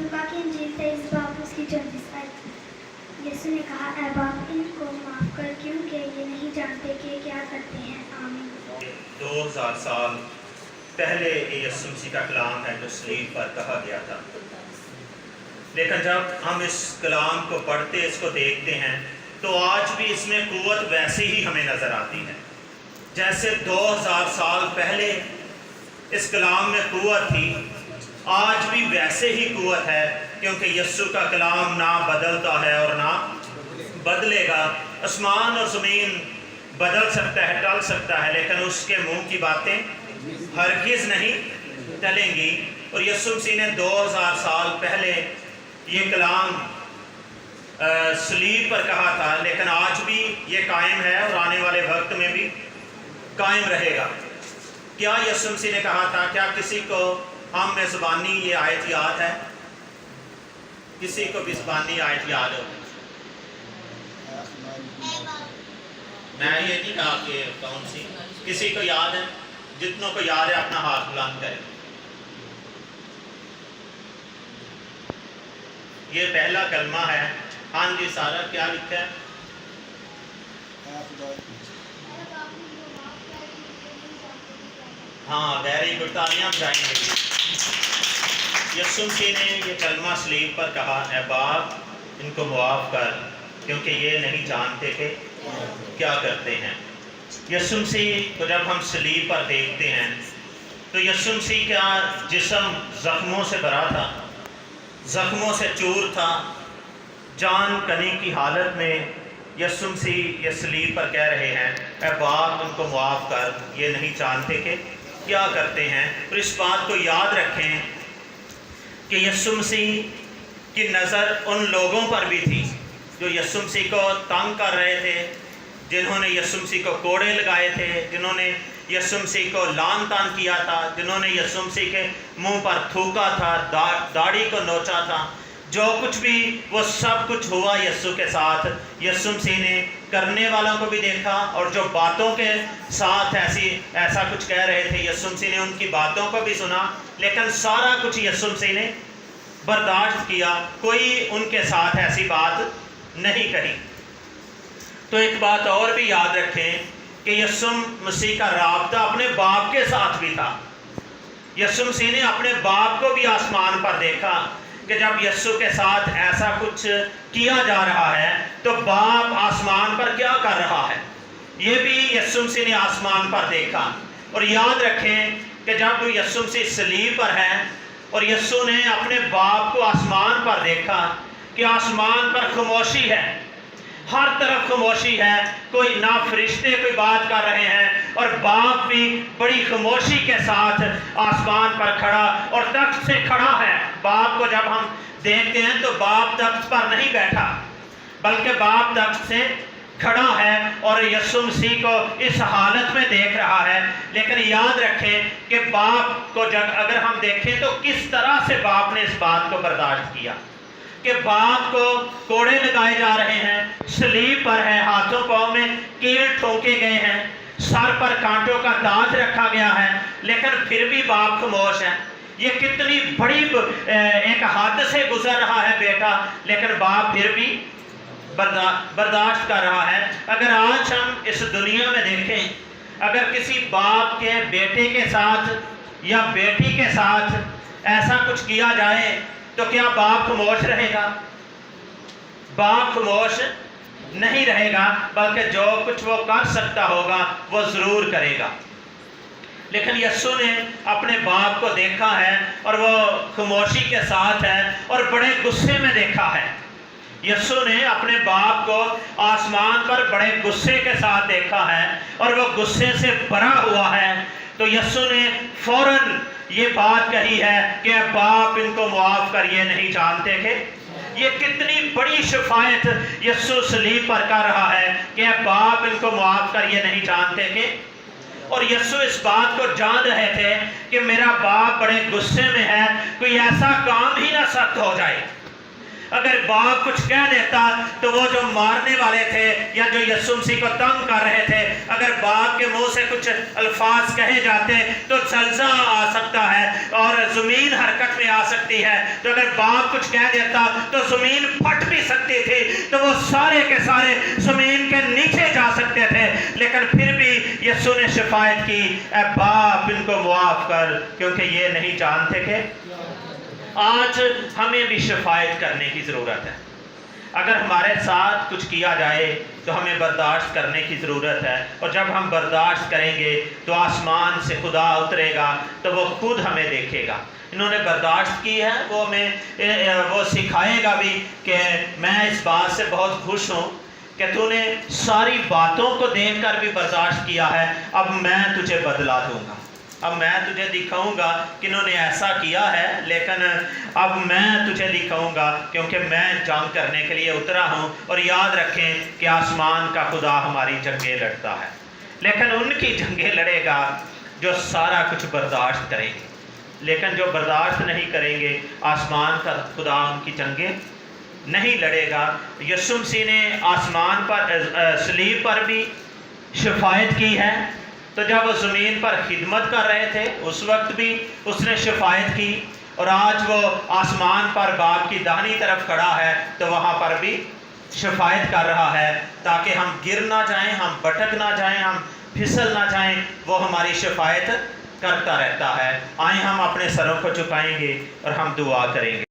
लूका की इंजील 23 बाब उसकी 34 आयत। यीशु ने कहा, ऐ बाप, इनको माफ कर, क्योंकि ये नहीं जानते कि क्या करते हैं। आमीन। 2000 साल पहले यीशु मसीह का कलाम है जो सलीब पर कहा गया था, लेकिन जब हम इस कलाम को पढ़ते, इसको देखते हैं, तो आज भी इसमें कुव्वत वैसी ही हमें नज़र आती है जैसे 2000 साल पहले इस कलाम में कुव्वत थी। आज भी वैसे ही कुव्वत है, क्योंकि यीशु का कलाम ना बदलता है और ना बदलेगा। आसमान और ज़मीन बदल सकता है, टल सकता है, लेकिन उसके मुंह की बातें हरगिज़ नहीं टलेंगी। और यीशु मसीह ने 2000 साल पहले ये कलाम सलीब पर कहा था, लेकिन आज भी ये कायम है और आने वाले वक्त में भी कायम रहेगा। क्या यीशु मसीह ने कहा था? क्या किसी को हम में ज़बानी ये आयत याद है? किसी को भी ज़बानी आयत याद हो? मैं ये नहीं कहा कि कौन सी, किसी को याद है? जितनों को याद है अपना हाथ बुलंद करें। ये पहला कलमा है। हाँ जी सारा, क्या लिखा है? हाँ, वेरी गुड, तालियां बजाएंगे। यीशु मसीह ने ये कलमा सलीब पर कहा, ऐ बाप, इनको मुआफ़ कर, क्योंकि ये नहीं जानते कि क्या करते हैं। यीशु मसीह को जब हम सलीब पर देखते हैं तो यीशु मसीह का जिस्म ज़ख्मों से भरा था, ज़ख्मों से चूर था। जान कनी की हालत में यीशु मसीह ये सलीब पर कह रहे हैं, ऐ बाप, उनको मुआफ़ कर, ये नहीं जानते कि क्या करते हैं। और इस बात को याद रखें कि यीशु मसीह की नज़र उन लोगों पर भी थी जो यीशु मसीह को तंग कर रहे थे, जिन्होंने यीशु मसीह को कोड़े लगाए थे, जिन्होंने यीशु मसीह को लान तान किया था, जिन्होंने यीशु मसीह के मुंह पर थूका था, दाढ़ी को नोचा था। जो कुछ भी वो सब कुछ हुआ यीशु के साथ। यीशु मसीह ने करने वालों को भी देखा और जो बातों के साथ ऐसा कुछ कह रहे थे, यीशु मसीह ने उनकी बातों को भी सुना, लेकिन सारा कुछ यीशु मसीह ने बर्दाश्त किया। कोई उनके साथ ऐसी बात नहीं कही। तो एक बात और भी याद रखें कि यीशु मसीह का राब्ता अपने बाप के साथ भी था। यीशु मसीह ने अपने बाप को भी आसमान पर देखा कि जब यीशु के साथ ऐसा कुछ किया जा रहा है तो बाप आसमान पर क्या कर रहा है, ये भी यीशु मसीह ने आसमान पर देखा। और याद रखें कि जब यीशु मसीह सलीब पर है और यीशु ने अपने बाप को आसमान पर देखा कि आसमान पर खामोशी है, हर तरफ खामोशी है, कोई ना फरिश्ते कोई बात कर रहे हैं और बाप भी बड़ी खामोशी के साथ आसमान पर खड़ा और तख्त से खड़ा है। बाप को जब हम देखते हैं तो बाप तख्त पर नहीं बैठा, बल्कि बाप तख्त से खड़ा है और यीशु मसीह को इस हालत में देख रहा है। लेकिन याद रखें कि बाप को जब अगर हम देखें तो किस तरह से बाप ने इस बात को बर्दाश्त किया कि बाप को कोड़े लगाए जा रहे हैं, सलीब पर है, हाथों पाँव में कील ठोके गए हैं, सर पर कांटों का ताज रखा गया है, लेकिन फिर भी बाप खामोश है। ये कितनी बड़ी एक हद से गुजर रहा है बेटा, लेकिन बाप फिर भी बर्दाश्त कर रहा है। अगर आज हम इस दुनिया में देखें, अगर किसी बाप के बेटे के साथ या बेटी के साथ ऐसा कुछ किया जाए तो क्या बाप खामोश रहेगा? बाप खामोश नहीं रहेगा, बल्कि जो कुछ वो कर सकता होगा वो ज़रूर करेगा। लेकिन यीशु ने अपने बाप को देखा है और वो खामोशी के साथ है और बड़े गुस्से में देखा है। यीशु ने अपने बाप को आसमान पर बड़े गुस्से के साथ देखा है और वो गुस्से से भरा हुआ है। तो यीशु ने फौरन ये बात कही है कि बाप, इनको मुआफ़ कर, ये नहीं जानते कि ये कितनी बड़ी शफायत यीशु सलीब पर कर रहा है कि बाप, इनको मुआफ़ कर, ये नहीं जानते कि। और यीशु इस बात को जान रहे थे कि मेरा बाप बड़े गुस्से में है, कोई ऐसा काम ही ना सख्त हो जाए। अगर बाप कुछ कह देता तो वो जो मारने वाले थे या जो यीशु मसीह को तंग कर रहे थे, अगर बाप के मुंह से कुछ अल्फाज कहे जाते तो जलज़ला आ सकता سکتا ہے اور زمین حرکت میں آ سکتی ہے. تو اگر باپ کچھ کہہ دیتا تو زمین پھٹ بھی سکتی تھی, تو وہ سارے کے سارے زمین کے نیچے جا سکتے تھے. لیکن پھر بھی یسوع نے شفاعت کی, اے باپ ان کو معاف کر کیونکہ یہ نہیں جانتے کہ. آج ہمیں بھی شفاعت کرنے کی ضرورت ہے. اگر ہمارے ساتھ کچھ کیا جائے تو ہمیں برداشت کرنے کی ضرورت ہے, اور جب ہم برداشت کریں گے تو آسمان سے خدا اترے گا تو وہ خود ہمیں دیکھے گا. انہوں نے برداشت کی ہے, وہ سکھائے گا بھی کہ میں اس بات سے بہت خوش ہوں کہ تو نے ساری باتوں کو دیکھ کر بھی برداشت کیا ہے, اب میں تجھے بدلا دوں گا, اب میں تجھے دکھاؤں گا کہ انہوں نے ایسا کیا ہے, لیکن اب میں تجھے دکھاؤں گا کیونکہ میں جنگ کرنے کے لیے اترا ہوں. اور یاد رکھیں کہ آسمان کا خدا ہماری جنگیں لڑتا ہے, لیکن ان کی جنگیں لڑے گا جو سارا کچھ برداشت کریں گے. لیکن جو برداشت نہیں کریں گے, آسمان کا خدا ان کی جنگیں نہیں لڑے گا. یسوع مسیح نے آسمان پر صلیب پر بھی شفاعت کی ہے, تو جب وہ زمین پر خدمت کر رہے تھے اس وقت بھی اس نے شفاعت کی, اور آج وہ آسمان پر باپ کی داہنی طرف کھڑا ہے تو وہاں پر بھی شفاعت کر رہا ہے, تاکہ ہم گر نہ جائیں, ہم بھٹک نہ جائیں, ہم پھسل نہ جائیں. وہ ہماری شفاعت کرتا رہتا ہے. آئیں ہم اپنے سروں کو جھکائیں گے اور ہم دعا کریں گے.